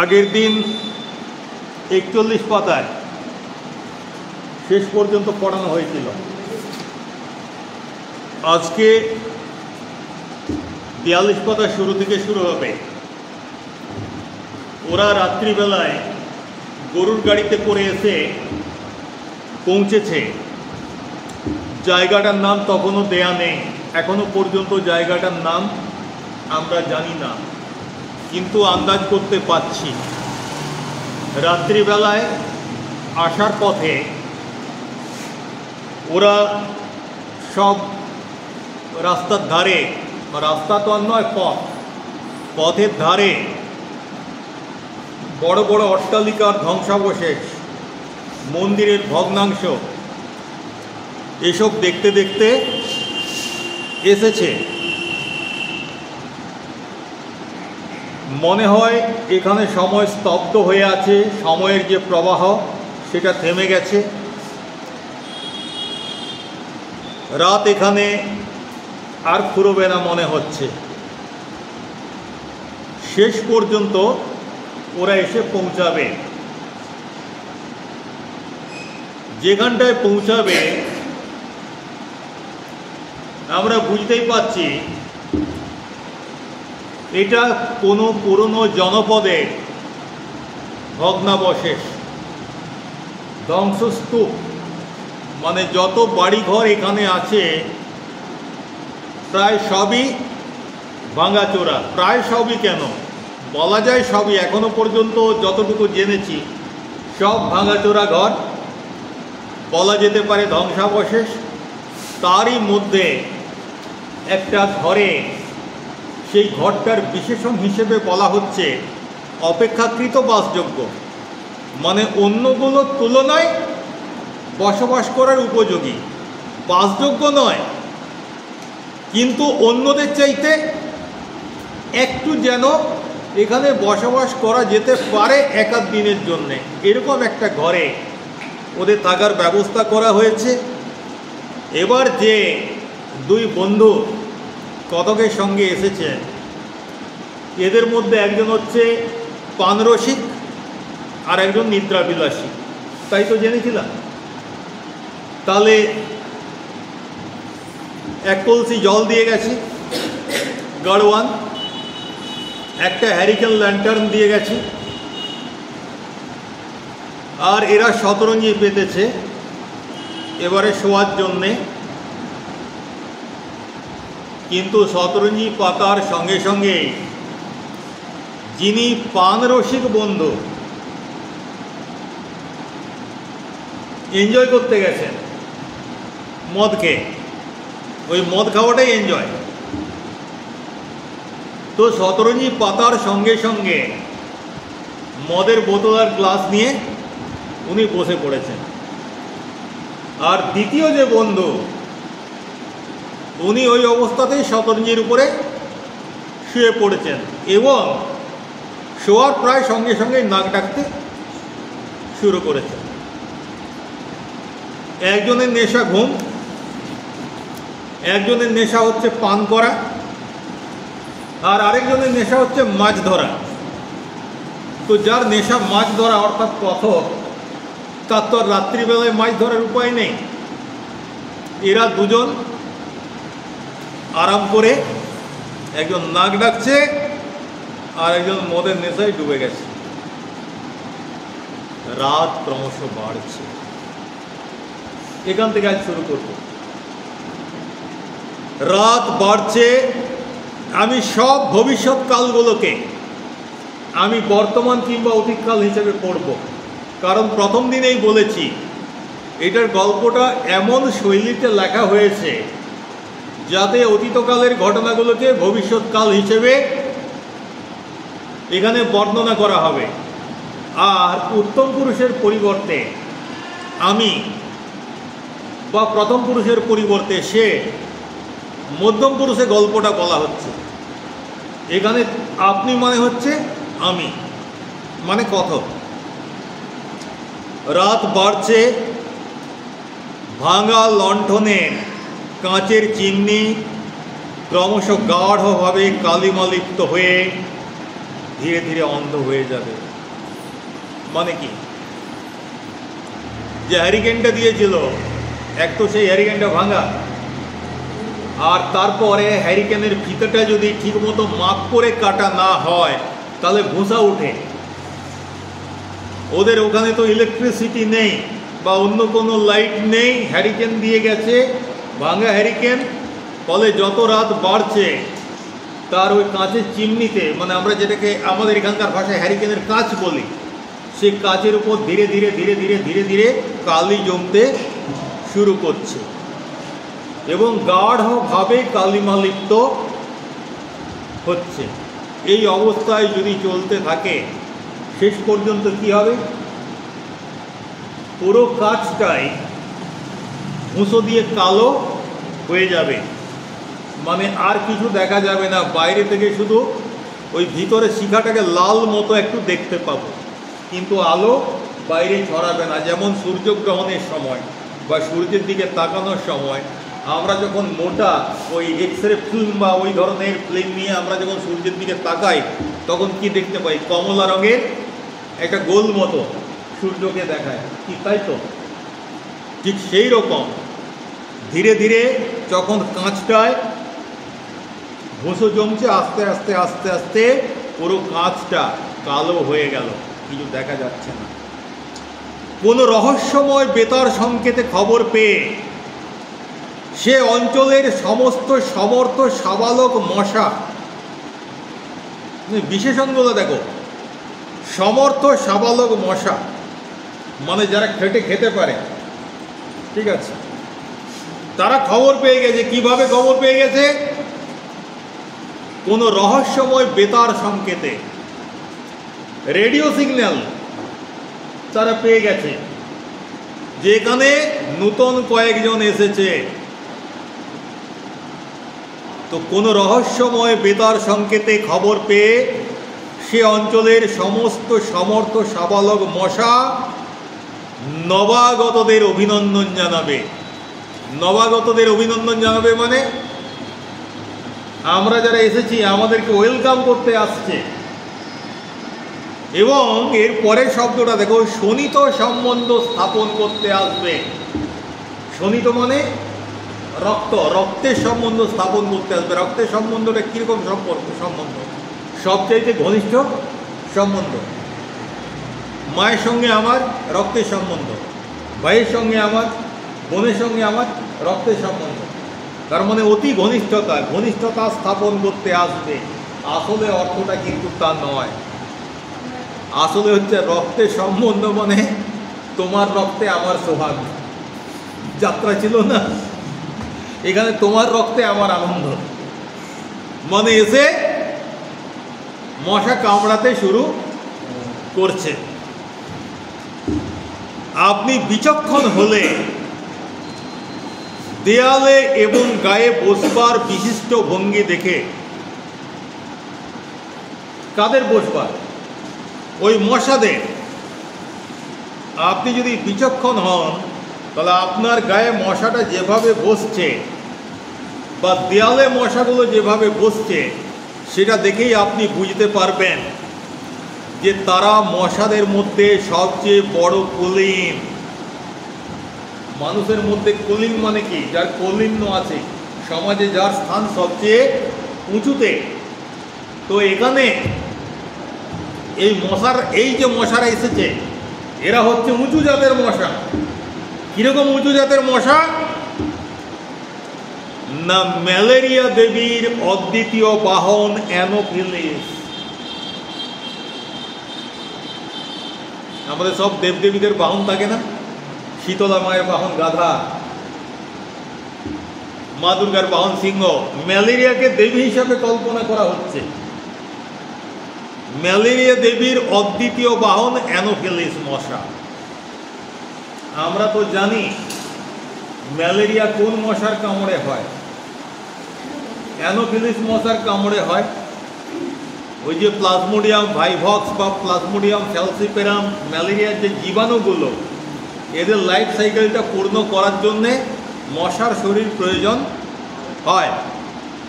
আগের দিন 41 পাতায় শেষ পর্যন্ত পড়ানো হয়েছিল। আজকে 42 পাতা শুরু থেকে শুরু হবে। ওরা রাত্রিবেলায় গরুর গাড়িতে করে এসে পৌঁছেছে। জায়গাটার নাম তখনও দেয়া নেই, এখনো পর্যন্ত জায়গাটার নাম আমরা জানি না, কিন্তু আন্দাজ করতে পারছি। রাত্রিবেলায় আসার পথে ওরা সব রাস্তার ধারে, রাস্তা তো আর নয়, পথের ধারে বড় বড় অট্টালিকার ধ্বংসাবশেষ, মন্দিরের ভগ্নাংশ, এসব দেখতে দেখতে এসেছে। মনে হয় এখানে সময় স্তব্ধ হয়ে আছে, সময়ের যে প্রবাহ সেটা থেমে গেছে। রাত এখানে আর ফুরবে না মনে হচ্ছে। শেষ পর্যন্ত ওরা এসে পৌঁছাবে। যেখানটায় পৌঁছাবে আমরা বুঝতেই পারছি এটা কোনো পুরনো জনপদের ভগ্নাবশেষ, ধ্বংসস্তূপ। মানে যত বাড়িঘর এখানে আছে প্রায় সবই ভাঙাচোরা। প্রায় সবই কেন বলা যায় সবই, এখনো পর্যন্ত যতটুকু জেনেছি সব ভাঙাচোরা ঘর, বলা যেতে পারে ধ্বংসাবশেষ। তারই মধ্যে একটা ঘরে, সেই ঘরটার বিশেষণ হিসেবে বলা হচ্ছে অপেক্ষাকৃত বাসযোগ্য, মানে অন্যগুলোর তুলনায় বসবাস করার উপযোগী। বাসযোগ্য নয়, কিন্তু অন্যদের চাইতে একটু যেন এখানে বসবাস করা যেতে পারে একাধ দিনের জন্যে, এরকম একটা ঘরে ওদের থাকার ব্যবস্থা করা হয়েছে। এবার যে দুই বন্ধু কতকের সঙ্গে এসেছে, এদের মধ্যে একজন হচ্ছে পানরসিক আর একজন নিদ্রাবিলাসী, তাই তো জেনেছিলাম। তাহলে এক কলসি জল দিয়ে গেছি গাড়োয়ান, একটা হ্যারিকেন ল্যান্টার্ন দিয়ে গেছি, আর এরা শতরঞ্জি পেতেছে এবারে শোয়ার জন্যে। কিন্তু শতরঞ্জি পাতার সঙ্গে সঙ্গে যিনি পানরসিক বন্ধু এনজয় করতে গেছেন মদ খেয়ে, ওই মদ খাওয়াটাই এনজয়। তো শতরঞ্জি পাতার সঙ্গে সঙ্গে মদের বোতল আর গ্লাস নিয়ে উনি বসে পড়েছেন। আর দ্বিতীয় যে বন্ধু, উনি ওই অবস্থাতেই শতরঞ্জির উপরে শুয়ে পড়েছেন এবং শোয়ার প্রায় সঙ্গে সঙ্গে নাক ডাকতে শুরু করেছেন। একজনের নেশা ঘুম, একজনের নেশা হচ্ছে পান করা, আর আরেকজনের নেশা হচ্ছে মাছ ধরা। তো যার নেশা মাছ ধরা অর্থাৎ কথক, তার তো আর রাত্রিবেলায় মাছ ধরার উপায় নেই। এরা দুজন আরাম করে, একজন নাক ডাকছে আর একজন মদের নেশায় ডুবে গেছে। রাত ক্রমশ বাড়ছে। এখান থেকে আজ শুরু করব। রাত বাড়ছে। আমি সব ভবিষ্যৎকালগুলোকে আমি বর্তমান কিংবা অতীতকাল হিসেবে পড়ব, কারণ প্রথম দিনেই বলেছি এটার গল্পটা এমন শৈলীতে লেখা হয়েছে যাতে অতীতকালের ঘটনাগুলোকে ভবিষ্যৎকাল হিসেবে এখানে বর্ণনা করা হবে। আর উত্তম পুরুষের পরিবর্তে আমি, বা প্রথম পুরুষের পরিবর্তে সে, মধ্যম পুরুষে গল্পটা বলা হচ্ছে। এখানে আপনি মানে হচ্ছে আমি, মানে কথক। রাত বাড়ছে। ভাঙা লণ্ঠনে কাঁচের চিমনি ক্রমশ গাঢ়ভাবে কালিমালিপ্ত হয়ে ধীরে ধীরে অন্ধ হয়ে যাবে। মানে কি, যে হ্যারিকেনটা দিয়েছিল, এক তো সেই হ্যারিকেনটা ভাঙা, আর তারপরে হ্যারিকেনের ফিতাটা যদি ঠিকমতো মাপ করে কাটা না হয় তাহলে ভুসা উঠে। ওদের ওখানে তো ইলেকট্রিসিটি নেই বা অন্য কোনো লাইট নেই, হ্যারিকেন দিয়ে গেছে, ভাঙা হ্যারিকেন। ফলে যত রাত বাড়ছে তার ওই কাঁচের চিমনিতে, মানে আমরা যেটাকে আমাদের এখানকার ভাষায় হ্যারিকেনের কাঁচ বলি, সেই কাঁচের উপর ধীরে ধীরে ধীরে ধীরে ধীরে ধীরে কালি জমতে শুরু করছে এবং গাঢ়ভাবে কালিমালিপ্ত হচ্ছে। এই অবস্থায় যদি চলতে থাকে শেষ পর্যন্ত কি হবে, পুরো কাঁচটাই ভুঁসো দিয়ে কালো হয়ে যাবে। মানে আর কিছু দেখা যাবে না, বাইরে থেকে শুধু ওই ভিতরে শিখাটাকে লাল মতো একটু দেখতে পাবো, কিন্তু আলো বাইরে ছড়াবে না। যেমন সূর্যগ্রহণের সময় বা সূর্যের দিকে তাকানোর সময় আমরা যখন মোটা ওই এক্সরে ফিল্ম বা ওই ধরনের ফিল্ম নিয়ে আমরা যখন সূর্যের দিকে তাকাই তখন কি দেখতে পাই, কমলা রঙের একটা গোল মতো সূর্যকে দেখায়, কি তাই তো? ঠিক সেই রকম ধীরে ধীরে যখন কাঁচটায় ভুঁসো জমছে, আস্তে আস্তে আস্তে আস্তে পুরো কাঁচটা কালো হয়ে গেল, কিছু দেখা যাচ্ছে না। কোনো রহস্যময় বেতার সংকেতে খবর পেয়ে সে অঞ্চলের সমস্ত সমর্থ সাবালক মশা, বিশেষণগুলো দেখো, সমর্থ সাবালক মশা মানে যারা খেতে পারে, ঠিক আছে, তারা খবর পেয়ে গেছে। কিভাবে খবর পেয়ে গেছে? কোনো রহস্যময় বেতার সংকেতে, রেডিও সিগন্যাল তারা পেয়ে গেছে যেখানে নূতন কয়েকজন এসেছে। তো কোনো রহস্যময় বেতার সংকেতে খবর পেয়ে সে অঞ্চলের সমস্ত সমর্থ সাবালক মশা নবাগতদের অভিনন্দন জানাবে। নবাগতদের অভিনন্দন জানাবে মানে আমরা যারা এসেছি আমাদেরকে ওয়েলকাম করতে আসছে। এবং এর পরের শব্দটা দেখো, শোণিত সম্বন্ধ স্থাপন করতে আসবে। শোণিত মানে রক্ত, রক্তের সম্বন্ধ স্থাপন করতে আসবে। রক্তের সম্বন্ধটা কীরকম সম্বন্ধ? সবচাইতে ঘনিষ্ঠ সম্বন্ধ। মায়ের সঙ্গে আমার রক্তের সম্বন্ধ, ভাইয়ের সঙ্গে আমার, বোনের সঙ্গে আমার রক্তের সম্বন্ধ, তার মানে অতি ঘনিষ্ঠতা, ঘনিষ্ঠতা স্থাপন করতে আসবে। আসলে অর্থটা কিন্তু তা নয়। আসলে হচ্ছে রক্তের সম্বন্ধ মানে তোমার রক্তে আমার সোহাগ যাত্রা ছিল না, এখানে তোমার রক্তে আমার আনন্দ। মানে এসে মশা কামড়াতে শুরু করছে। আপনি বিচক্ষণ হলে দেয়ালে এবং গায়ে বসবার বিশিষ্ট ভঙ্গি দেখে, কাদের বসবার? ওই মশাদের। আপনি যদি বিচক্ষণ হন তাহলে আপনার গায়ে মশাটা যেভাবে বসছে বা দেয়ালে মশাগুলো যেভাবে বসছে সেটা দেখেই আপনি বুঝতে পারবেন যে তারা মশাদের মধ্যে সবচেয়ে বড় কুলীন। মানুষের মধ্যে কুলীন মানে কি? যার কৌলিন্য আছে, সমাজে যার স্থান সবচেয়ে উঁচুতে। তো এখানে এই মশার, এই যে মশারা এসেছে এরা হচ্ছে উঁচু জাতের মশা। কিরকম উঁচু জাতের মশা? না, ম্যালেরিয়া দেবীর অদ্বিতীয় বাহন অ্যানোফিলিস। আমাদের সব দেবদেবীদের বাহন থাকে না? শীতলা মায়ের বাহন গাধা, মা দুর্গার বাহন সিংহ। ম্যালেরিয়াকে দেবী হিসাবে কল্পনা করা হচ্ছে। ম্যালেরিয়া দেবীর অদ্বিতীয় বাহন অ্যানোফিলিস মশা। আমরা তো জানি ম্যালেরিয়া কোন মশার কামড়ে হয়? অ্যানোফিলিস মশার কামড়ে হয়। ওই যে প্লাজমোডিয়াম ভাইভক্স বা প্লাজমোডিয়াম ফ্যালসিপেরাম, ম্যালেরিয়ার যে জীবাণুগুলো, এদের লাইফ সাইকেলটা পূর্ণ করার জন্যে মশার শরীর প্রয়োজন হয়।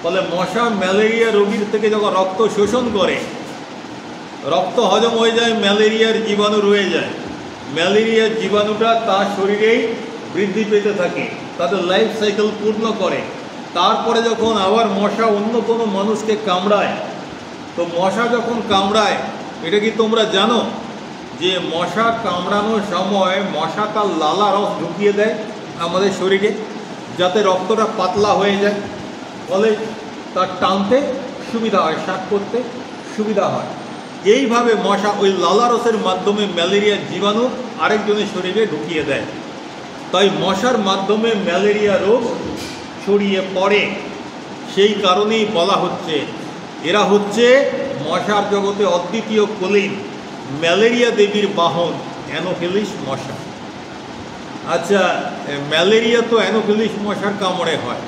ফলে মশা ম্যালেরিয়া রোগীর থেকে যখন রক্ত শোষণ করে রক্ত হজম হয়ে যায়, ম্যালেরিয়ার জীবাণু রয়ে যায়, ম্যালেরিয়ার জীবাণুটা তার শরীরেই বৃদ্ধি পেতে থাকে, তাদের লাইফ সাইকেল পূর্ণ করে। তারপরে যখন আবার মশা অন্য কোনো মানুষকে কামড়ায়, তো মশা যখন কামড়ায়, এটা কি তোমরা জানো যে মশা কামড়ানোর সময় মশা তার লালা রস ঢুকিয়ে দেয় আমাদের শরীরে, যাতে রক্তটা পাতলা হয়ে যায়, ফলে তার টানতে সুবিধা হয়, শ্বাস করতে সুবিধা হয়। এইভাবে মশা ওই লালা রসের মাধ্যমে ম্যালেরিয়ার জীবাণু আরেকজনের শরীরে ঢুকিয়ে দেয়। তাই মশার মাধ্যমে ম্যালেরিয়া রোগ ছড়িয়ে পড়ে। সেই কারণেই বলা হচ্ছে এরা হচ্ছে মশার জগতে অদ্বিতীয় কুলীন, ম্যালেরিয়া দেবীর বাহন অ্যানোফিলিস মশা। আচ্ছা, ম্যালেরিয়া তো অ্যানোফিলিস মশার কামড়ে হয়,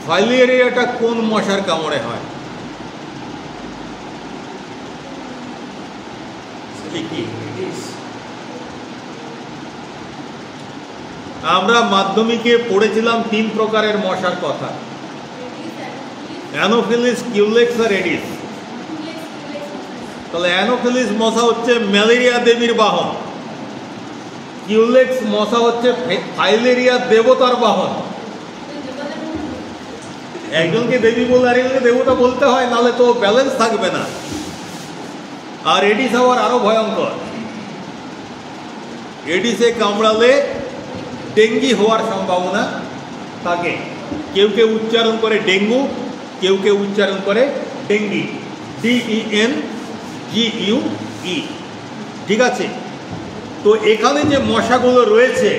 ফাইলেরিয়াটা কোন মশার কামড়ে হয়? আমরা মাধ্যমিকে পড়েছিলাম 3 প্রকারের মশার কথা, অ্যানোফিলিস, কিউলেক্স আর এডিস। তাহলে অ্যানোফিলিস মশা হচ্ছে ম্যালেরিয়া দেবীর বাহন, কিউলেক্স মশা হচ্ছে ফাইলেরিয়া দেবতার বাহন। একজনকে দেবী বলে আরেকজনকে দেবতা বলতে হয়, নাহলে তো ব্যালেন্স থাকবে না। আর এডিস হওয়ার আরো ভয়ঙ্কর, এডিসে কামড়ালে ডেঙ্গি হওয়ার সম্ভাবনা থাকে। কেউ কেউ উচ্চারণ করে ডেঙ্গু, কেউ কেউ উচ্চারণ করে ডেঙ্গি, DENGUE। ঠিক আছে? তো এখানে যে মশাগুলো রয়েছে,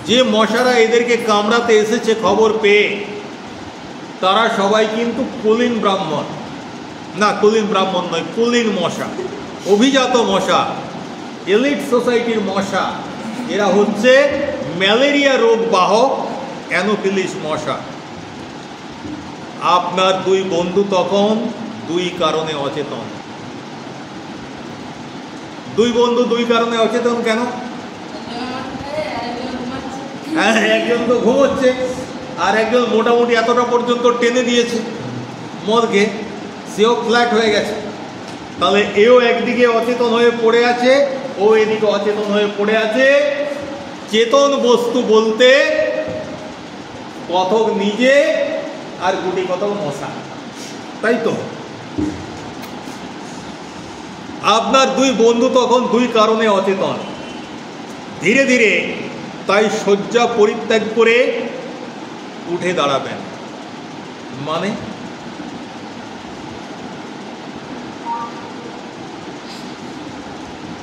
যে মশারা এদেরকে কামড়াতে এসেছে খবর পেয়ে, তারা সবাই কিন্তু কুলীন ব্রাহ্মণ, না কুলীন ব্রাহ্মণ নয়, কুলীন মশা, অভিজাত মশা, এলিট সোসাইটির মশা। এরা হচ্ছে ম্যালেরিয়া রোগ বাহক অ্যানোফিলিস মশা। আপনার 2 বন্ধু তখন 2 কারণে অচেতন। 2 বন্ধু 2 কারণে অচেতন কেন? হ্যাঁ, একজন তো ঘুমোচ্ছে, আর একজন মোটামুটি এতটা পর্যন্ত টেনে দিয়েছে মদকে, সেও ফ্ল্যাট হয়ে গেছে। তাহলে এও একদিকে অচেতন হয়ে পড়ে আছে, ও এদিকে অচেতন হয়ে পড়ে আছে। চেতন বস্তু বলতে কথক নিজে আর গুটি কথক মশা, তাই তো? আপনার 2 বন্ধু তখন 2 কারণে অচেতন। ধীরে ধীরে তাই শয্যা পরিত্যাগ করে উঠে দাঁড়াবেন। মানে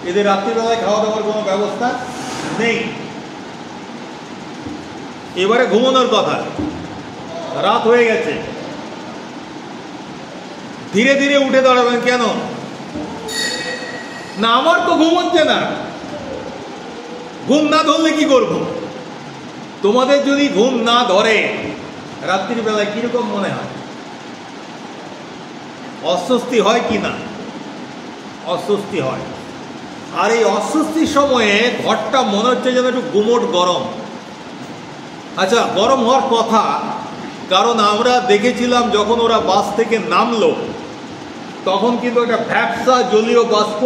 এদের রাত্রিবেলায় খাওয়া দাওয়ার কোনো ব্যবস্থা নেই, এবারে ঘুমানোর কথা, রাত হয়ে গেছে। ধীরে ধীরে উঠে দাঁড়াবেন। কেন না? আমার তো ঘুম হচ্ছে না। ঘুম না ধরলে কি করব? তোমাদের যদি ঘুম না ধরে রাত্রির বেলায় কিরকম মনে হয়? অস্বস্তি হয় কি না? অস্বস্তি হয়। আর এই অস্বস্তির সময়ে ঘরটা মনে হচ্ছে যেন একটু গুমোট গরম। আচ্ছা, গরম হওয়ার কথা, কারণ আমরা দেখেছিলাম যখন ওরা বাস থেকে নামলো, তখন কিন্তু একটা ভ্যাপসা জলীয় বাষ্প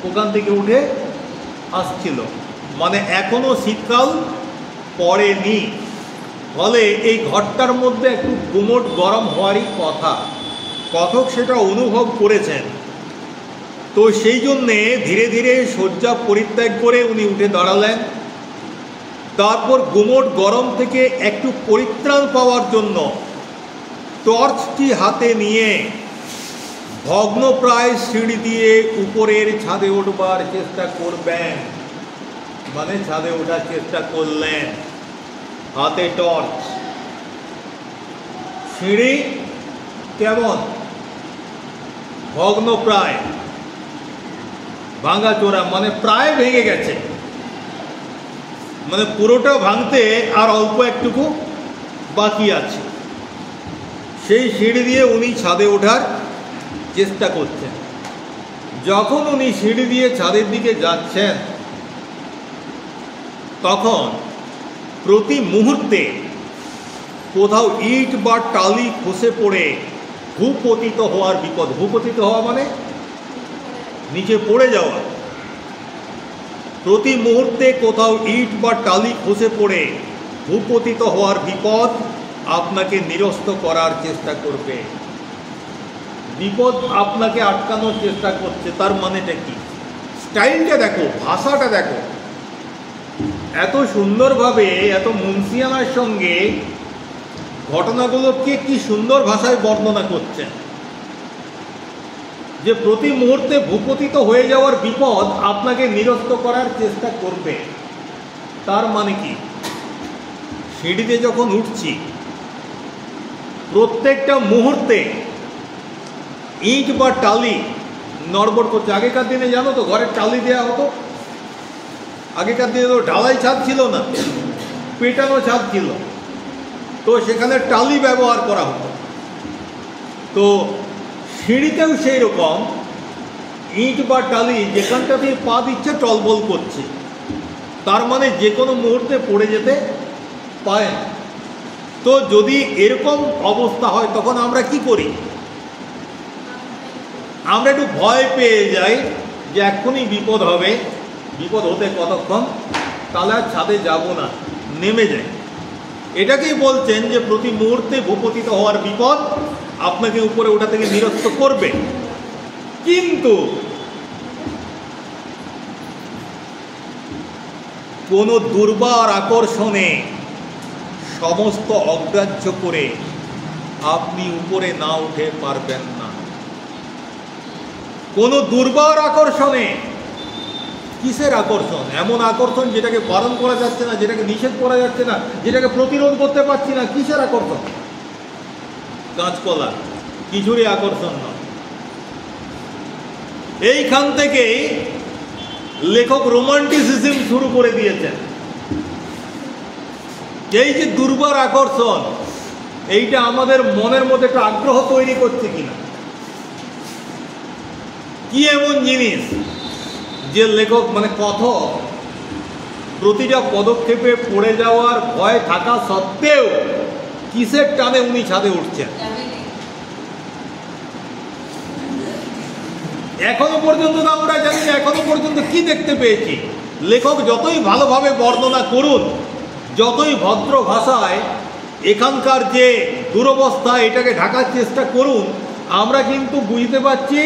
ওখান থেকে উঠে আসছিল, মানে এখনো শীতকাল পড়েনি। ফলে এই ঘরটার মধ্যে একটু গুমোট গরম হওয়ারই কথা, কথক সেটা অনুভব করেছেন। তো সেই জন্যে ধীরে ধীরে শয্যা পরিত্যাগ করে উনি উঠে দাঁড়ালেন। তারপর গুমোট গরম থেকে একটু পরিত্রাণ পাওয়ার জন্য টর্চটি হাতে নিয়ে ভগ্নপ্রায় সিঁড়ি দিয়ে উপরের ছাদে উঠবার চেষ্টা করবেন। মানে ছাদে ওঠার চেষ্টা করলেন, হাতে টর্চ। সিঁড়ি কেমন? ভগ্নপ্রায়, ভাঙাচোরা, মানে প্রায় ভেঙে গেছে, মানে পুরোটা ভাঙতে আর অল্প একটুকু বাকি আছে। সেই সিঁড়ি দিয়ে উনি ছাদে ওঠার চেষ্টা করছেন। যখন উনি সিঁড়ি দিয়ে ছাদের দিকে যাচ্ছেন, তখন প্রতি মুহূর্তে কোথাও ইট বা টালি খসে পড়ে ভূপতিত হওয়ার বিপদ। ভূপতিত হওয়া মানে নিচে পড়ে যাওয়া। প্রতি মুহূর্তে কোথাও ইট বা টালি খসে পড়ে ভূপতিত হওয়ার বিপদ আপনাকে নিরস্ত করার চেষ্টা করবে। বিপদ আপনাকে আটকানোর চেষ্টা করছে, তার মানেটা কি? স্টাইলটা দেখো, ভাষাটা দেখো, এত সুন্দরভাবে, এত মুন্সিয়ানার সঙ্গে ঘটনাগুলোকে কি সুন্দর ভাষায় বর্ণনা করছেন যে প্রতি মুহূর্তে ভূপতিত হয়ে যাওয়ার বিপদ আপনাকে নিরস্ত করার চেষ্টা করবে। তার মানে কি? সিঁড়িতে যখন উঠছি প্রত্যেকটা মুহূর্তে ইট বা টালি নড়বড় করছে। আগেকার দিনে জানো তো ঘরের টালি দেওয়া হতো, আগেকার দিনে তো ঢালাই ছাদ ছিল না, পেটানো ছাদ ছিল, তো সেখানে টালি ব্যবহার করা হতো। তো সিঁড়িতেও সেই রকম ইট বা টালি যেখানটা দিয়ে পা দিচ্ছে টলবল করছে, তার মানে যে কোনো মুহূর্তে পড়ে যেতে পারে। তো যদি এরকম অবস্থা হয় তখন আমরা কি করি? আমরা একটু ভয় পেয়ে যাই যে এক্ষুনি বিপদ হবে, বিপদ হতে কতক্ষণ, তাহলে আর ছাদে যাব না, নেমে যাই। এটাকেই বলছেন যে প্রতি মুহূর্তে ভূপতিত হওয়ার বিপদ আপনাকে উপরে ওঠা থেকে নিরস্ত করবে। কিন্তু কোনো দুর্বার আকর্ষণে সমস্ত অগ্রাহ্য করে আপনি উপরে না উঠে পারবেন না। কোনো দুর্বার আকর্ষণে, কিসের আকর্ষণ? এমন আকর্ষণ যেটাকে বারণ করা যাচ্ছে না, যেটাকে নিষেধ করা যাচ্ছে না, যেটাকে প্রতিরোধ করতে পারছি না। কিসের আকর্ষণ? কাঁচকলা, কিছুরই আকর্ষণ নয়। এইখান থেকেই লেখক রোমান্টিসিজম শুরু করে দিয়েছেন। এই যে দুর্বার আকর্ষণ, এইটা আমাদের মনের মধ্যে একটা আগ্রহ তৈরি করছে কিনা? কি এমন জিনিস যে লেখক মানে কথক প্রতিটা পদক্ষেপে পড়ে যাওয়ার ভয় থাকা সত্ত্বেও কিসের টানে উনি ছাদে উঠছেন? এখনো পর্যন্ত না আমরা জানি না এখনো পর্যন্ত কি দেখতে পেয়েছি। লেখক যতই ভালোভাবে বর্ণনা করুন, যতই ভদ্র ভাষায় এখানকার যে দুরবস্থা এটাকে ঢাকার চেষ্টা করুন, আমরা কিন্তু বুঝতে পারছি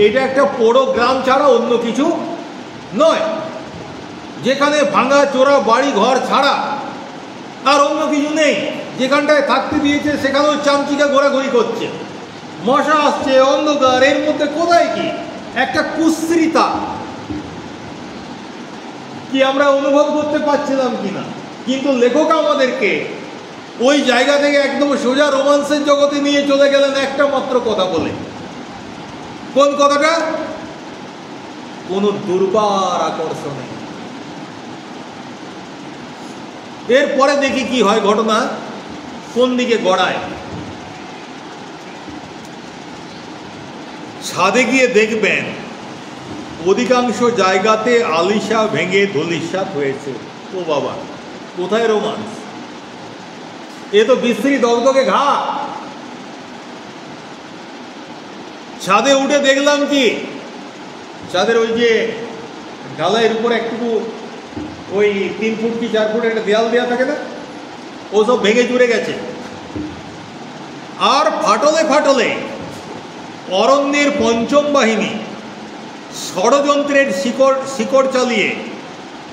এটা একটা পোড়ো গ্রাম ছাড়া অন্য কিছু নয়, যেখানে ভাঙা চোরা বাড়ি ঘর ছাড়া আর অন্য কিছু নেই। যেখানটায় থাকতে দিয়েছে সেখানেও চামচিকা ঘোরাঘুরি করছে, মশা আসছে, অন্ধকার, এর মধ্যে কোথায় কি একটা কুশ্রিতা কি আমরা অনুভব করতে পারছিলাম কিনা। কিন্তু লেখক আমাদেরকে ওই জায়গা থেকে একদম সোজা রোমান্সের জগতে নিয়ে চলে গেলেন একটা মাত্র কথা বলে। কোন কথাটা? কোন দুর্বার আকর্ষণে। এরপরে দেখি কি হয়, ঘটনা কোন দিকে গড়ায়। ছাদে গিয়ে দেখবেন অধিকাংশ জায়গাতে আলিশা ভেঙে ধূলিসাৎ হয়েছে। ও বাবা, কোথায় রোমান্স? এ তো বিশ্রী দগদগে ঘা। ছাদে উঠে দেখলাম কি, ছাদের ওই যে ঢালাইয়ের উপরে একটু ওই 3 ফুট কি 4 ফুট একটা দেয়াল দেওয়া থাকে না, ও সব ভেঙে চুরে গেছে। আর ফাটলে ফাটলে অরণ্যের পঞ্চম বাহিনী ষড়যন্ত্রের শিকড় চালিয়ে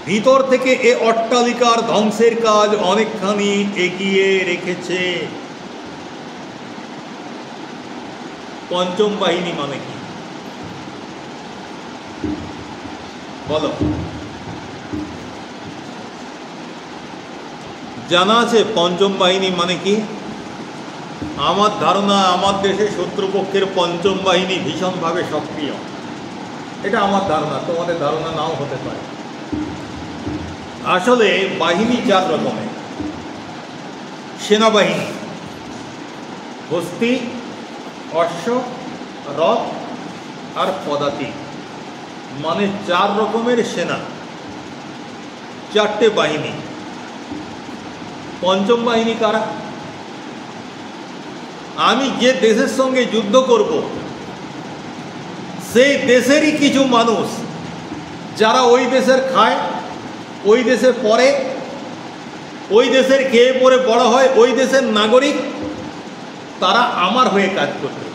ভিতর থেকে এ অট্টালিকার ধ্বংসের কাজ অনেকখানি এগিয়ে রেখেছে। পঞ্চম বাহিনী মানে কি বলো? জানা আছে পঞ্চম বাহিনী মানে কি? আমার ধারণা আমার দেশে শত্রুপক্ষের পঞ্চম বাহিনী ভীষণভাবে সক্রিয়। এটা আমার ধারণা, তোমাদের ধারণা নাও হতে পারে। আসলে বাহিনী 4 রকমের। সেনাবাহিনী, হস্তি, অশ্ব, রথ আর পদাতিক, মানে 4 রকমের সেনা, 4টে বাহিনী। পঞ্চম বাহিনী কারা? আমি যে দেশের সঙ্গে যুদ্ধ করব সেই দেশেরই কিছু মানুষ যারা ওই দেশের খায়, ওই দেশে পড়ে, ওই দেশের খেয়ে পড়ে বড় হয়, ওই দেশের নাগরিক, তারা আমার হয়ে কাজ করবে।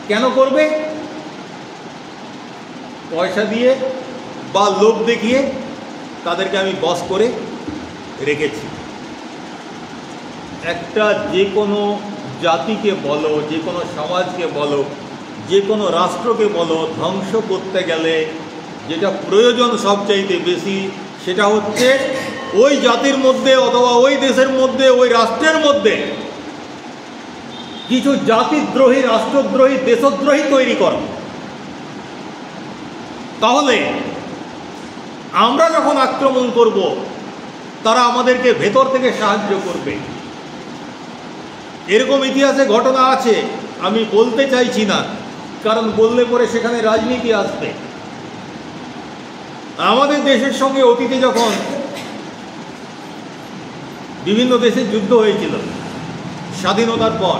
কেন করবে? পয়সা দিয়ে বা লোভ দেখিয়ে তাদেরকে আমি বশ করে রেখেছি। একটা যে কোনো জাতিকে বলো, যে কোনো সমাজকে বলো, যে কোনো রাষ্ট্রকে বলো, ধ্বংস করতে গেলে যেটা প্রয়োজন সবচাইতে বেশি সেটা হচ্ছে ওই জাতির মধ্যে অথবা ওই দেশের মধ্যে, ওই রাষ্ট্রের মধ্যে কিছু জাতিদ্রোহী, রাষ্ট্রদ্রোহী, দেশদ্রোহী তৈরি করা। তাহলে আমরা যখন আক্রমণ করব তারা আমাদেরকে ভেতর থেকে সাহায্য করবে। এরকম ইতিহাসে ঘটনা আছে, আমি বলতে চাইছি না, কারণ বললে পরে সেখানে রাজনীতি আসবে। আমাদের দেশের সঙ্গে অতীতে যখন বিভিন্ন দেশের যুদ্ধ হয়েছিল, স্বাধীনতার পর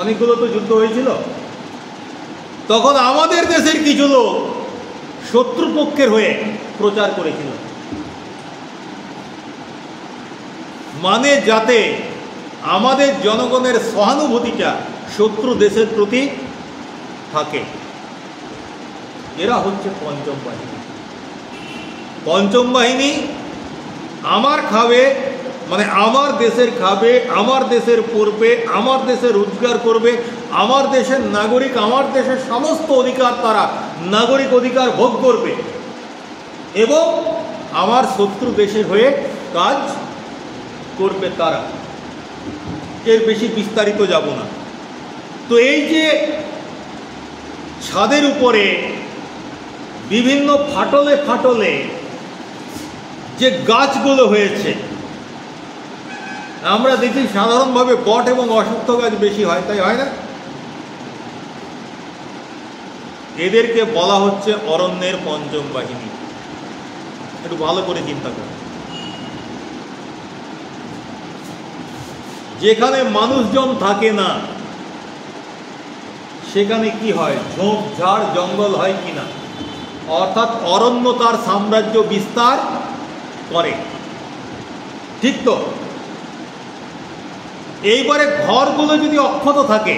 অনেকগুলো তো যুদ্ধ হয়েছিল, তখন আমাদের দেশের কিছু লোক শত্রুপক্ষের হয়ে প্রচার করেছিল, মানে যাতে আমাদের জনগণের সহানুভূতিটা শত্রু দেশের প্রতি থাকে। এরা হচ্ছে পঞ্চম বাহিনী। পঞ্চম বাহিনী আমার খাবে, মানে আমার দেশের খাবে, আমার দেশের পড়বে, আমার দেশে রোজগার করবে, আমার দেশের নাগরিক, আমার দেশের সমস্ত অধিকার তারা নাগরিক অধিকার ভোগ করবে এবং আমার শত্রু দেশের হয়ে কাজ করবে তারা। এর বেশি বিস্তারিত যাব না। তো এই যে ছাদের উপরে বিভিন্ন ফাটলে ফাটলে যে গাছগুলো হয়েছে, আমরা দেখি সাধারণভাবে বট এবং অশ্বত্থ গাছ বেশি হয়, তাই হয় না? এদেরকে বলা হচ্ছে অরণ্যের পঞ্চম বাহিনী। একটু ভালো করে চিন্তা করুন। যেখানে মানুষজন থাকে না সেখানে কি হয়? ঝোপ ঝাড় জঙ্গল হয় কিনা, অর্থাৎ অরণ্য তার সাম্রাজ্য বিস্তার করে, ঠিক তো? এইবারে ঘরগুলো যদি অক্ষত থাকে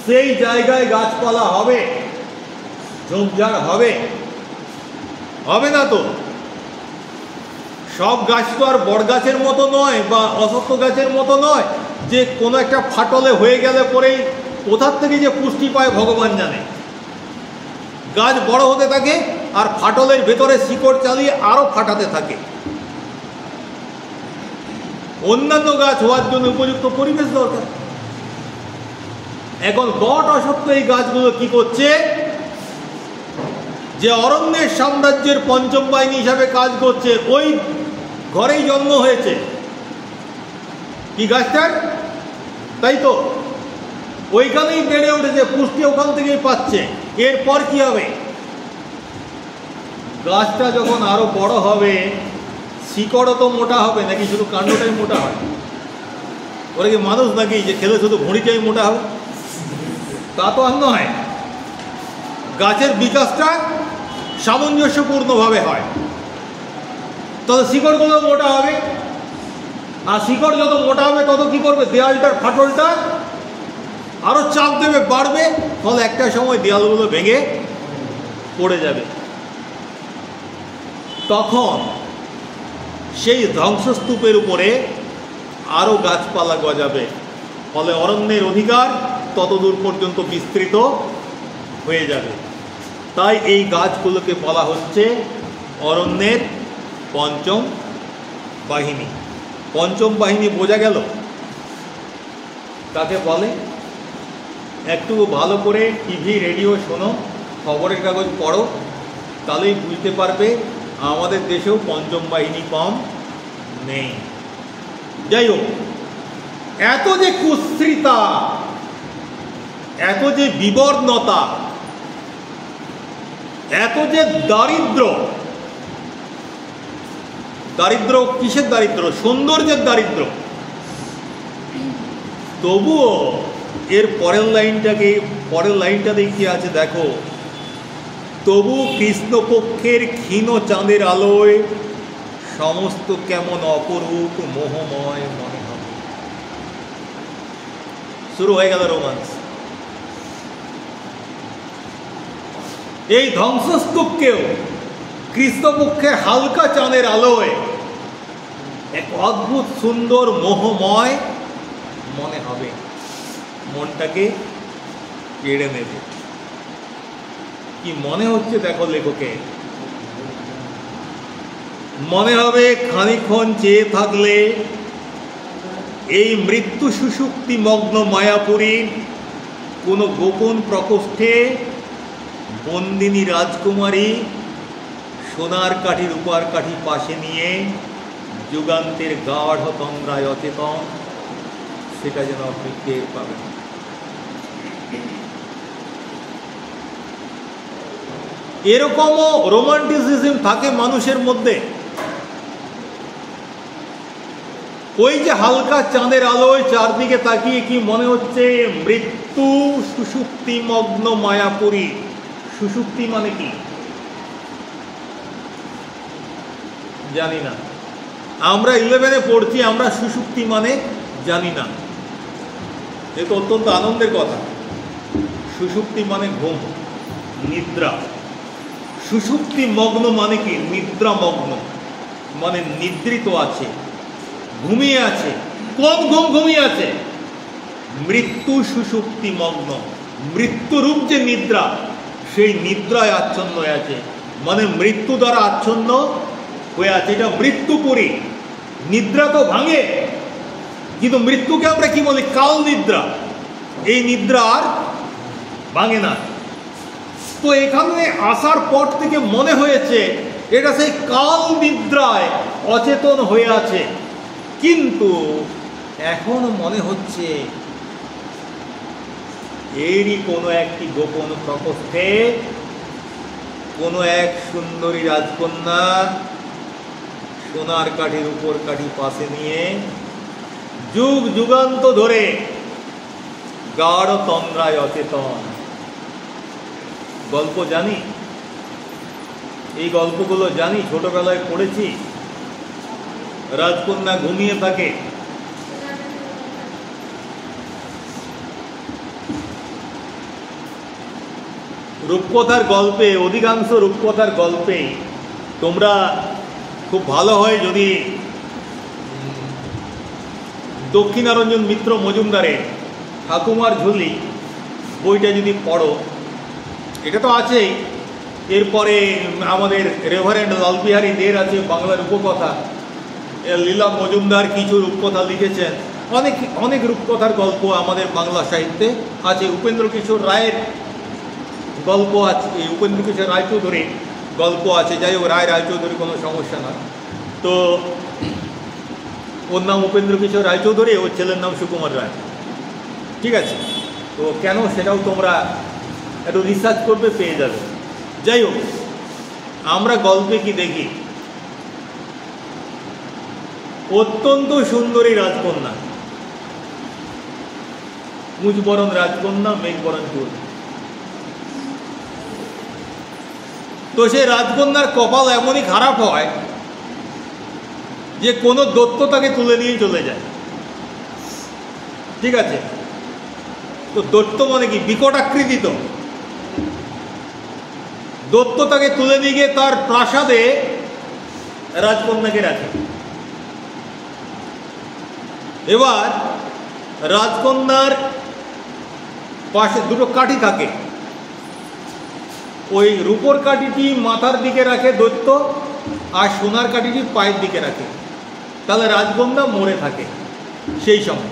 সেই জায়গায় গাছপালা হবে, ঝোপঝাড় হবে? হবে না তো। সব গাছ তো আর বট গাছের মতো নয় বা অশ্বত্থ গাছের মতো নয় যে কোনো একটা ফাটলে হয়ে গেলে পরেই কোথার থেকে যে পুষ্টি পায় ভগবান জানে। গাছ বড় হতে থাকে আর ফাটলের ভেতরে শিকড় চালিয়ে আরো ফাটাতে থাকে। অন্যান্য গাছ হওয়ার জন্য উপযুক্ত পরিবেশ দরকার। এখন বট অশ্বত্থ এই গাছগুলো কি করছে? যে অরণ্যের সাম্রাজ্যের পঞ্চম বাহিনী হিসাবে কাজ করছে, ওই ঘরেই জন্ম হয়েছে কি গাছটার, তাই তো? ওইখানেই বেড়ে উঠেছে, পুষ্টি ওখান থেকেই পাচ্ছে। এরপর কি হবে? গাছটা যখন আরো বড় হবে শিকড়ও তো মোটা হবে, নাকি শুধু কাণ্ডটাই মোটা হয়? ওরা কি মানুষ নাকি যে খেলে শুধু ভুঁড়িটাই মোটা হবে? তা তো আর নয়। গাছের বিকাশটা সামঞ্জস্যপূর্ণভাবে হয়, তত শিকড়গুলো মোটা হবে। আর শিকড় যত মোটা হবে তত কি করবে? দেয়ালটার ফাটলটা আরো চাপ দেবে, বাড়বে, ফলে একটা সময় দেয়ালগুলো ভেঙে পড়ে যাবে। তখন সেই ধ্বংসস্তূপের উপরে আরো গাছপালা গজাবে, ফলে অরণ্যের অধিকার ততদূর পর্যন্ত বিস্তৃত হয়ে যাবে। তাই এই গাছগুলোকে বলা হচ্ছে অরণ্যের পঞ্চম বাহিনী। পঞ্চম বাহিনী বোঝা গেল কাকে বলে? একটু ভালো করে টিভি রেডিও শোনো, খবরের কাগজ পড়ো, তাহলেই বুঝতে পারবে আমাদের দেশেও পঞ্চম বাহিনী কম নেই। যাই হোক, এত যে কুশ্রিতা, এত যে বিবর্ণতা, এত যে দারিদ্র, দারিদ্র কিসের দারিদ্র? সৌন্দর্যের দারিদ্র। তবুও এর পরের লাইনটাতে কি আছে দেখো, তবু কৃষ্ণপক্ষের ক্ষীণ চাঁদের আলোয় সমস্ত কেমন অপরূপ মোহময় মনে হবে। শুরু হয়ে গেল রোমান্স। এই ধ্বংসস্তূপকেও কৃষ্ণপক্ষের হালকা চাঁদের আলোয় এক অদ্ভুত সুন্দর মোহময় মনে হবে, মনটাকে কেড়ে নেবে। কি মনে হচ্ছে দেখো লেখকে, মনে হবে খানিক্ষণ চেয়ে থাকলে এই মৃত্যু সুষুপ্তি মগ্ন মায়াপুরীর কোনো গোপন প্রকোষ্ঠে বন্দিনী রাজকুমারী সোনার কাঠি রূপার কাঠি পাশে নিয়ে যুগান্তের গাঢ় তন্দ্রায় অচেতন, সেটা যেন আপনি টের পাবেন। এরকমও রোমান্টিসিজম থাকে মানুষের মধ্যে। ওই যে হালকা চাঁদের আলোয় চারদিকে তাকিয়ে কি মনে হচ্ছে, মৃত্যু সুষুপ্তি মগ্ন মায়াপুরী। সুষুপ্তি মানে কি জানি না, আমরা 11-এ পড়ছি, আমরা সুষুপ্তি মানে জানি না। এ তো অত্যন্ত আনন্দের কথা। সুষুপ্তি মানে ঘুম, নিদ্রা। সুষুপ্তি মগ্ন মানে কি, নিদ্রা মগ্ন মানে নিদ্রিত আছে, ঘুমিয়ে আছে। কোন ঘুম ঘুমিয়ে আছে? মৃত্যু সুষুপ্তি মগ্ন, মৃত্যুরূপ যে নিদ্রা, সেই নিদ্রায় আচ্ছন্ন হয়ে আছে, মানে মৃত্যু দ্বারা আচ্ছন্ন হয়ে আছে। এটা মৃত্যুপুরী। নিদ্রা তো ভাঙে, কিন্তু মৃত্যুকে আমরা কি বলি? কাল নিদ্রা। এই নিদ্রা আর ভাঙে না। তো এখানে আসার পর থেকে মনে হয়েছে এটা সেই কাল নিদ্রায় অচেতন হয়ে আছে, কিন্তু এখন মনে হচ্ছে এরই কোনো একটি গোপন প্রকোষ্ঠে কোনো এক সুন্দরী রাজকন্যা সোনার কাঠির উপর কাঠি পাশে নিয়ে যুগ যুগান্ত ধরে গাঢ় তন্দ্রায় অচেতন। গল্প জানি, এই গল্পগুলো জানি, ছোটবেলায় পড়েছি। রাজকন্যা ঘুমিয়ে থাকে, রূপকথার গল্পে, অধিকাংশ রূপকথার গল্পে তোমরা খুব ভালো হয় যদি দক্ষিণারঞ্জন মিত্র মজুমদারের ঠাকুমার ঝুলি বইটা যদি পড়ো, এটা তো আছেই। এরপরে আমাদের রেভারেন্ড লালবিহারী দের আছে বাংলার রূপকথা, লীলা মজুমদার কিছু রূপকথা লিখেছেন। অনেক অনেক রূপকথার গল্প আমাদের বাংলা সাহিত্যে আছে। উপেন্দ্র কিশোর রায়ের গল্প আছে, উপেন্দ্র কিশোর রায়চৌধুরীর গল্প আছে। যাই হোক, রায়চৌধুরী কোনো সমস্যা না। তো ওর নাম উপেন্দ্র কিশোর রায়চৌধুরী, ওর ছেলের নাম সুকুমার রায়। ঠিক আছে, তো কেন সেটাও তোমরা একটু রিসার্চ করবে, পেয়ে যাবে। যাই হোক, আমরা গল্পে কি দেখি? অত্যন্ত সুন্দরী রাজকন্যা, মুজবরণ রাজকন্যা, মেঘবরণ চুল। তো সেই রাজকন্যার কপাল এমনই খারাপ হয় যে কোনো দৈত্য তাকে তুলে নিয়ে চলে যায়। ঠিক আছে, তো দৈত্য মানে কি? বিকট আকৃতি। তো দৈত্য তাকে তুলে নিয়ে গিয়ে তার প্রাসাদে রাজকন্যাকে রাখে। এবার রাজকন্যার পাশে দুটো কাঠি থাকে, ওই রূপোর কাঠিটি মাথার দিকে রাখে দৈত্য, আর সোনার কাঠিটি পায়ের দিকে রাখে। তাহলে রাজকন্যা মরে থাকে। সেই সময়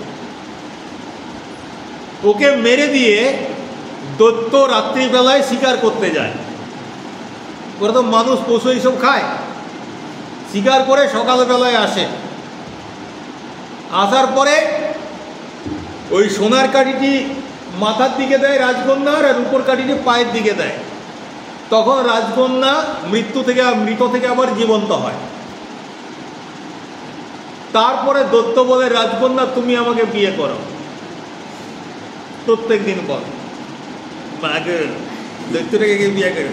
ওকে মেরে দিয়ে দৈত্য রাত্রিবেলায় শিকার করতে যায়। ওরা তো মানুষ, পশু এইসব খায়। শিকার করে সকালবেলায় আসে, আসার পরে ওই সোনার কাঠিটি মাথার দিকে দেয় রাজকন্যার, আর রূপোর কাঠিটি পায়ের দিকে দেয়। তখন রাজকন্যা মৃত থেকে আবার জীবন্ত হয়। তারপরে দৈত্য বলে, রাজকন্যা তুমি আমাকে বিয়ে করো। প্রত্যেক দিন বল মাকে দৈত্যটাকে কে বিয়ে করে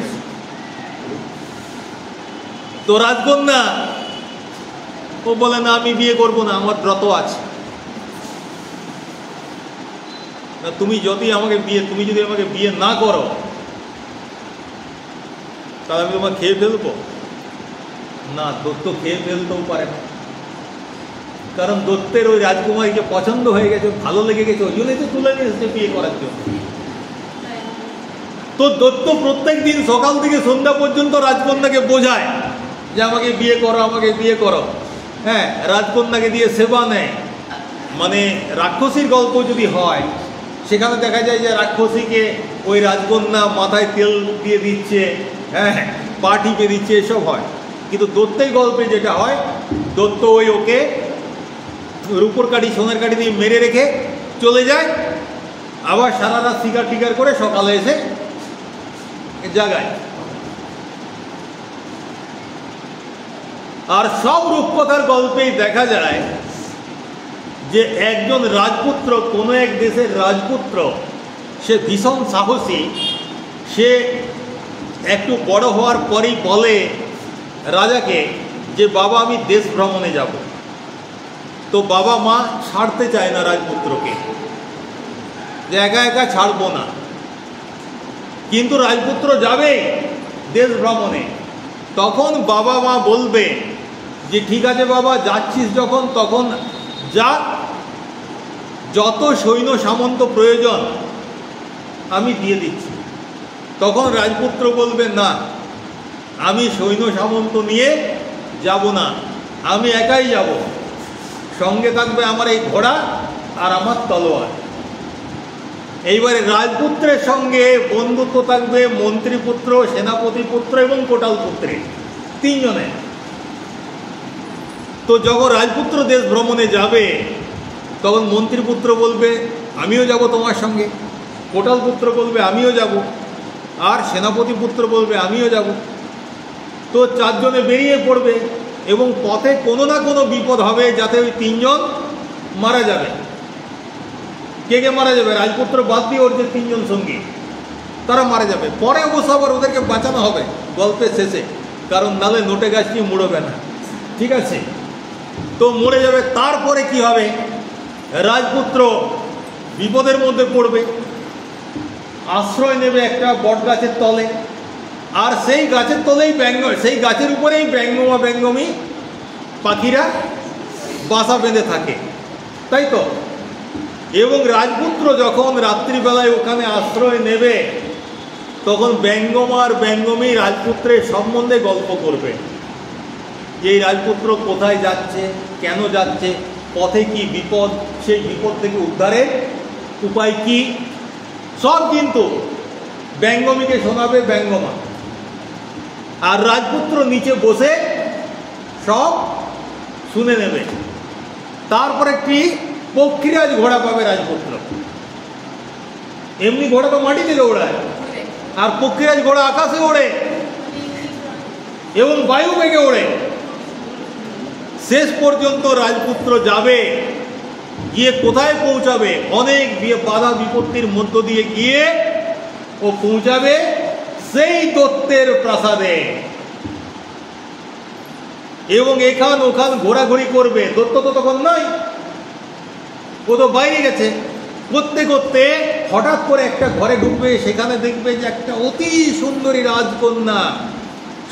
তো রাজকন্যা ও বলে না আমি বিয়ে করব না, আমার ব্রত আছে। না তুমি যদি আমাকে বিয়ে না করো তাহলে আমি তোমাকে খেয়ে ফেলবো না। দত্ত খেয়ে ফেলতেও পারে না, কারণ দত্তের ওই রাজকুমারীকে পছন্দ হয়ে গেছে, ভালো লেগে গেছে, ওই জন্যই তো তুলে নিয়ে এসেছে বিয়ে করার জন্য। তো দত্ত প্রত্যেক দিন সকাল থেকে সন্ধ্যা পর্যন্ত রাজকন্যাকে বোঝায় যে আমাকে বিয়ে করো, আমাকে বিয়ে করো। হ্যাঁ, রাজকন্যাকে দিয়ে সেবা নেয়। মানে রাক্ষসীর গল্প যদি হয় সেখানে দেখা যায় যে রাক্ষসীকে ওই রাজকন্যা মাথায় তেল দিয়ে দিচ্ছে, হ্যাঁ, পা টিপে দিচ্ছে, এসব হয়। কিন্তু দত্তের গল্পে যেটা হয়, দত্ত ওই ওকে রূপোর কাঠি সোনার কাঠি দিয়ে মেরে রেখে চলে যায়, আবার সারা রাত শিকার টিকার করে সকালে এসে জাগায়। আর সব রূপকথার গল্পেই দেখা যায় যে একজন রাজপুত্র, কোনো এক দেশের রাজপুত্র, সে ভীষণ সাহসী। সে একটু বড় হওয়ার পরেই বলে রাজাকে যে বাবা আমি দেশ ভ্রমণে যাব। তো বাবা মা ছাড়তে চায় না রাজপুত্রকে, যে একা একা ছাড়বো না। কিন্তু রাজপুত্র যাবে দেশ ভ্রমণে। তখন বাবা মা বলবে যে ঠিক আছে বাবা, যাচ্ছিস যখন তখন যা, যত সৈন্য সামন্ত প্রয়োজন আমি দিয়ে দিচ্ছি। তখন রাজপুত্র বলবে না, আমি সৈন্য সামন্ত নিয়ে যাব না, আমি একাই যাব। সঙ্গে থাকবে আমার এই ঘোড়া আর আমার তলোয়ার। এইবারে রাজপুত্রের সঙ্গে বন্ধুত্ব থাকবে মন্ত্রীপুত্র, সেনাপতি পুত্র এবং কোটাল পুত্রের, তিনজনে। তো যখন রাজপুত্র দেশ ভ্রমণে যাবে তখন মন্ত্রীপুত্র বলবে আমিও যাব তোমার সঙ্গে, কোটাল পুত্র বলবে আমিও যাব, আর সেনাপতি পুত্র বলবে আমিও যাব। তো চারজনে বেরিয়ে পড়বে এবং পথে কোনো না কোনো বিপদ হবে, যাতে ওই তিনজন মারা যাবে। কে কে মারা যাবে? রাজপুত্র বাদ দিয়ে ওর যে তিনজন সঙ্গী তারা মারা যাবে। পরে অবশ্য আবার ওদেরকে বাঁচানো হবে গল্পের শেষে, কারণ নালে নোটে গাছ নিয়ে মুড়বে না, ঠিক আছে? তো মরে যাবে। তারপরে কি হবে? রাজপুত্র বিপদের মধ্যে পড়বে, আশ্রয় নেবে একটা বট গাছের তলে। আর সেই গাছের তলেই সেই গাছের উপরেই ব্যঙ্গমা ব্যঙ্গমী পাখিরা বাসা বেঁধে থাকে, তাই তো? এবং রাজপুত্র যখন রাত্রিবেলায় ওখানে আশ্রয় নেবে তখন ব্যঙ্গমার ব্যঙ্গমী রাজপুত্রের সম্বন্ধে গল্প করবে। এই রাজপুত্র কোথায় যাচ্ছে, কেন যাচ্ছে, পথে কি বিপদ, সেই বিপদ থেকে উদ্ধারের উপায় কি, সব কিন্তু ব্যঙ্গমীকে শোনাবে ব্যঙ্গমা। আর রাজপুত্র নিচে বসে সব শুনে নেবে। তারপর একটি পক্ষীরাজ ঘোড়া পাবে রাজপুত্র। এমনি ঘোড়া তো মাটিতে দৌড়ায়, আর পক্ষীরাজ ঘোড়া আকাশে ওড়ে এবং বায়ু বেগে ওড়ে। শেষ পর্যন্ত রাজপুত্র যাবে, গিয়ে কোথায় পৌঁছাবে? অনেক বাধা বিপত্তির মধ্য দিয়ে গিয়ে ও পৌঁছাবে সেই দত্তের প্রাসাদে। এবং এখান ওখান ঘোরাঘুরি করবে। দত্ত তো তখন নয়, ও তো বাইরে গেছে। করতে করতে হঠাৎ করে একটা ঘরে ঢুকবে, সেখানে দেখবে যে একটা অতি সুন্দরী রাজকন্যা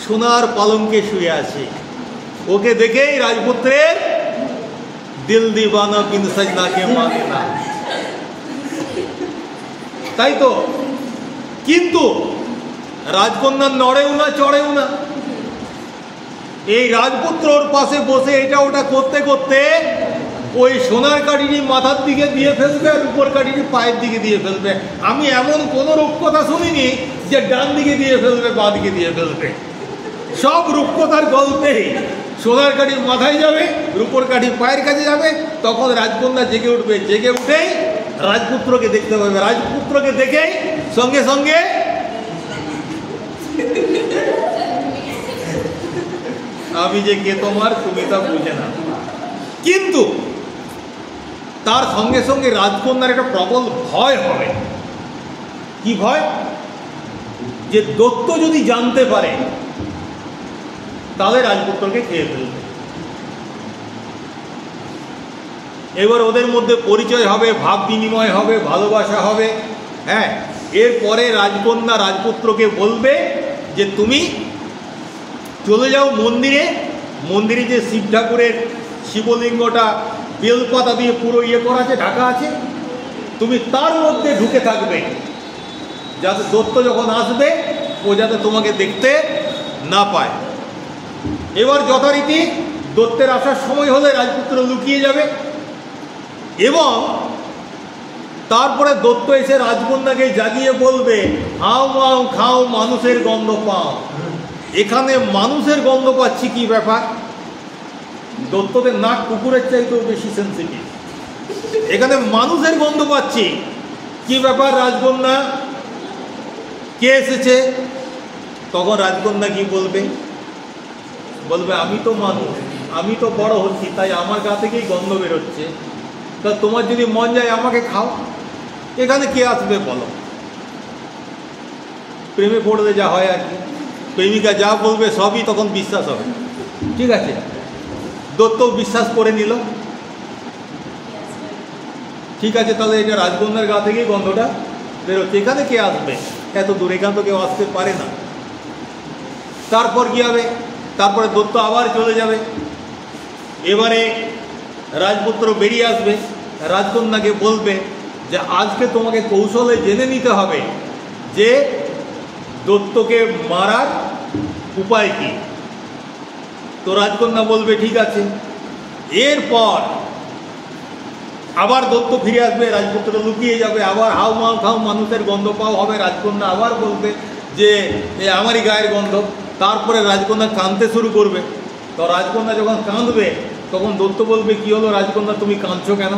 সোনার পালঙ্কে শুয়ে আছে। ওকে দেখেই রাজপুত্রের দিল দিবানা বিন সাজনাকে মানে না, তাই তো? কিন্তু রাজকন্যা নড়েও না, চড়েও না। এই রাজপুত্রর পাশে বসে এটা ওটা করতে করতে ওই সোনার কাঠিটি মাথার দিকে দিয়ে ফেলবে আর উপর কাঠিটি পায়ের দিকে দিয়ে ফেলবে। আমি এমন কোনো রূপকথা শুনিনি যে ডান দিকে দিয়ে ফেলবে, বাঁ দিকে দিয়ে ফেলবে। সব রূপকথার গল্পেই সোনার কাঠি মাথায় যাবে, রূপোর কাঠি পায়ের কাছে যাবে। তখন রাজকন্যা জেগে উঠবে, জেগে উঠেই রাজপুত্রকে দেখতে পাবে। রাজপুত্রকে দেখেই সঙ্গে সঙ্গে আমি যে কে তোমার, তুমি তা বুঝে না। কিন্তু তার সঙ্গে সঙ্গে রাজকন্যার একটা প্রবল ভয় হবে। কি ভয়? যে দৈত্য যদি জানতে পারে তাহলে রাজপুত্রকে খেয়ে ফেলবে। এবার ওদের মধ্যে পরিচয় হবে, ভাব বিনিময় হবে, ভালোবাসা হবে। হ্যাঁ, এরপরে রাজকন্যা রাজপুত্রকে বলবে যে তুমি চলে যাও মন্দিরে, মন্দিরে যে শিব ঠাকুরের শিবলিঙ্গটা বেলপাতা দিয়ে পুরো করা আছে, ঢাকা আছে, তুমি তার মধ্যে ঢুকে থাকবে, যাতে দৈত্য যখন আসবে ও যাতে তোমাকে দেখতে না পায়। এবার যথারীতি দৈত্যের আসার সময় হলে রাজপুত্র লুকিয়ে যাবে এবং তারপরে দৈত্য এসে রাজকন্যাকে জাগিয়ে বলবে, হাও মাও খাও মানুষের গন্ধ পাও। এখানে মানুষের গন্ধ পাচ্ছি, কি ব্যাপার? দৈত্যদের নাক কুকুরের চাইতেও বেশি সেন্সিটিভ, এখানে মানুষের গন্ধ পাচ্ছি, কি ব্যাপার রাজকন্যা, কে এসেছে? তখন রাজকন্যা কি বলবে? বলবে আমি তো মানুষ, আমি তো বড় হচ্ছি, তাই আমার গা থেকেই গন্ধ বেরোচ্ছে, তা তোমার যদি মন যায় আমাকে খাও। এখানে কে আসবে বলো? প্রেমে পড়লে যা হয় আর কি, প্রেমিকা যা বলবে সবই তখন বিশ্বাস হবে। ঠিক আছে, দৈত্য বিশ্বাস করে নিল, ঠিক আছে, তাহলে এটা রাজকন্যার গা থেকেই গন্ধটা বেরোচ্ছে, এখানে কে আসবে? এত দূর, এখান তো কেউ আসতে পারে না। তারপর কি হবে? তারপরে দৈত্য আবার চলে যাবে। এবারে রাজপুত্র বেরিয়ে আসবে, রাজকন্যাকে বলবে যে আজকে তোমাকে কৌশলে জেনে নিতে হবে যে দৈত্যকে মারার উপায় কি। তো রাজকন্যা বলবে ঠিক আছে। এরপর আবার দৈত্য ফিরে আসবে, রাজপুত্র লুকিয়ে যাবে, আবার হাও মাও খাও মানুষের গন্ধ পাও হবে। রাজকন্যা আবার বলবে যে আমারই গায়ের গন্ধ। তারপরে রাজকন্যা কাঁদতে শুরু করবে। তো রাজকন্যা যখন কাঁদবে তখন দৈত্য বলবে কি হলো রাজকন্যা, তুমি কাঁদছো কেন?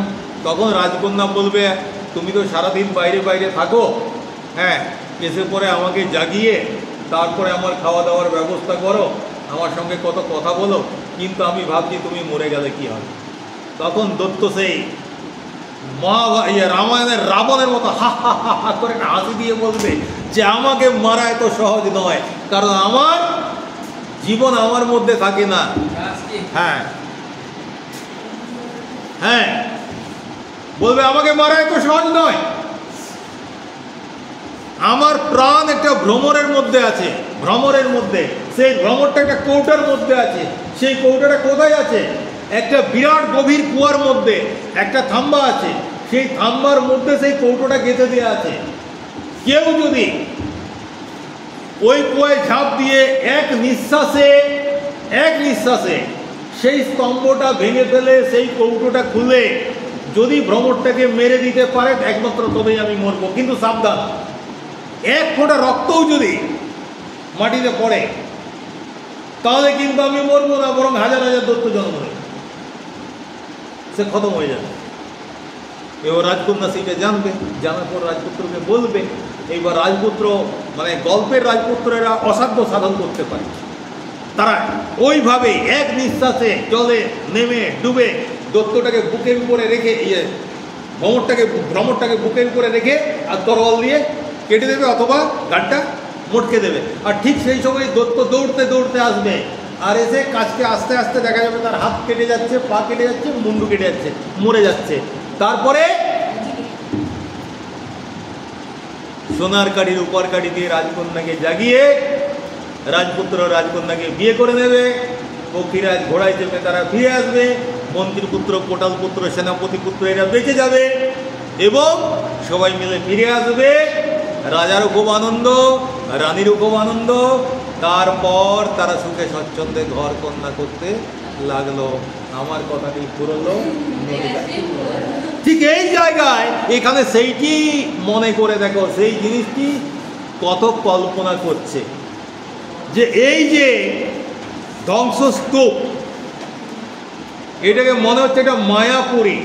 তখন রাজকন্যা বলবে তুমি তো সারাদিন বাইরে বাইরে থাকো, হ্যাঁ, এসে পরে আমাকে জাগিয়ে তারপরে আমার খাওয়া দাওয়ার ব্যবস্থা করো, আমার সঙ্গে কত কথা বলো, কিন্তু আমি ভাবছি তুমি মরে গেলে কি হবে। তখন দৈত্য সেই রামায়ণের রাবণের মতো হা হা হা হা করে একটা হাসি দিয়ে বলবে যে আমাকে মারা এত সহজ নয়, কারণ আমার জীবন আমার মধ্যে থাকে না। হ্যাঁ হ্যাঁ, বলবে আমাকে মারা এত সহজ নয়, আমার প্রাণ একটা ভ্রমরের মধ্যে আছে, ভ্রমরের মধ্যে, সেই ভ্রমরটা একটা কৌটার মধ্যে আছে। সেই কৌটাটা কোথায় আছে? একটা বিরাট গভীর কুয়ার মধ্যে একটা থাম্বা আছে, সেই থাম্বার মধ্যে সেই কৌটোটা গেঁথে দেওয়া আছে। কেউ যদি ওই কুয়ায় ঝাঁপ দিয়ে এক নিঃশ্বাসে সেই স্তম্ভটা ভেঙে ফেলে সেই কৌটোটা খুলে যদি ভ্রমরটাকে মেরে দিতে পারে একমাত্র তবেই আমি মরবো। কিন্তু সাবধান, এক ফোঁটা রক্তও যদি মাটিতে পড়ে তাহলে কিন্তু আমি মরবো না, বরং হাজার হাজার দৈত্য জন্ম নেবে, সে খতম হয়ে যাবে। এবার রাজকন্যা সেটা জানবে, জানার পর রাজপুত্রকে বলবে। এইবার রাজপুত্র মানে গল্পের রাজপুত্রেরা অসাধ্য সাধন করতে পারে, তারা ওইভাবে এক নিঃশ্বাসে জলে নেমে ডুবে দৈত্যটাকে বুকের উপরে রেখে ভ্রমরটাকে বুকের উপরে রেখে আর তরোয়াল দিয়ে কেটে দেবে অথবা গাঁটটা মটকে দেবে। আর ঠিক সেই সময় দৈত্য দৌড়তে দৌড়তে আসবে, আর এসে কাছকে আস্তে আস্তে দেখা যাবে তার হাত কেটে যাচ্ছে, পা কেটে যাচ্ছে, মুন্ডু কেটে যাচ্ছে, মরে যাচ্ছে। তারপরে সোনার কাঠি রূপার কাঠি দিয়ে রাজকন্যাকে জাগিয়ে রাজপুত্র রাজকন্যাকে বিয়ে করে নেবে। পক্ষীরাজ ঘোড়ায় চেপে তারা ফিরে আসবে, মন্ত্রী পুত্র, কোটাল পুত্র, সেনাপতি পুত্র এরা বেঁচে যাবে এবং সবাই মিলে ফিরে আসবে। রাজারও খুব আনন্দ, রানীরও খুব আনন্দ। তারপর তারা সুখে স্বচ্ছন্দে ঘর কন্যা করতে লাগলো। আমার কথাটি পুরলো। ঠিক এই জায়গায় এখানে সেইটি মনে করে দেখো, সেই জিনিসটি কত কল্পনা করছে যে এই যে ধ্বংসস্তূপ, এটাকে মনে হচ্ছে এটা মায়াপুরী।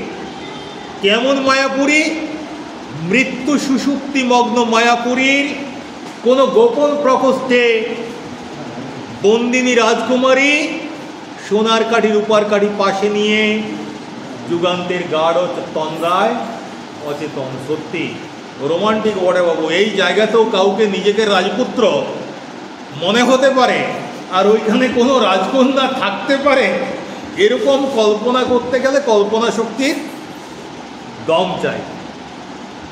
কেমন মায়াপুরী? মৃত্যু সুষুপ্তি মগ্ন মায়াপুরীর কোনো গোপন প্রকোষ্ঠে বন্দিনী রাজকুমারী সোনার কাঠি রূপার কাঠি পাশে নিয়ে যুগান্তের গাঢ় তন্দ্রায় অচেতন। সত্যি রোমান্টিক বটে বাবু। এই জায়গাতেও কাউকে নিজেকে রাজপুত্র মনে হতে পারে, আর ওইখানে কোনো রাজকন্যা থাকতে পারে, এরকম কল্পনা করতে গেলে কল্পনা শক্তির দম চাই।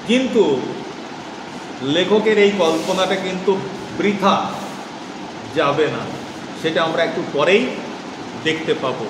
কিন্তু লেখকের এই কল্পনাটা কিন্তু বৃথা যাবে না, সেটা আমরা একটু পরেই দেখতে পাবো।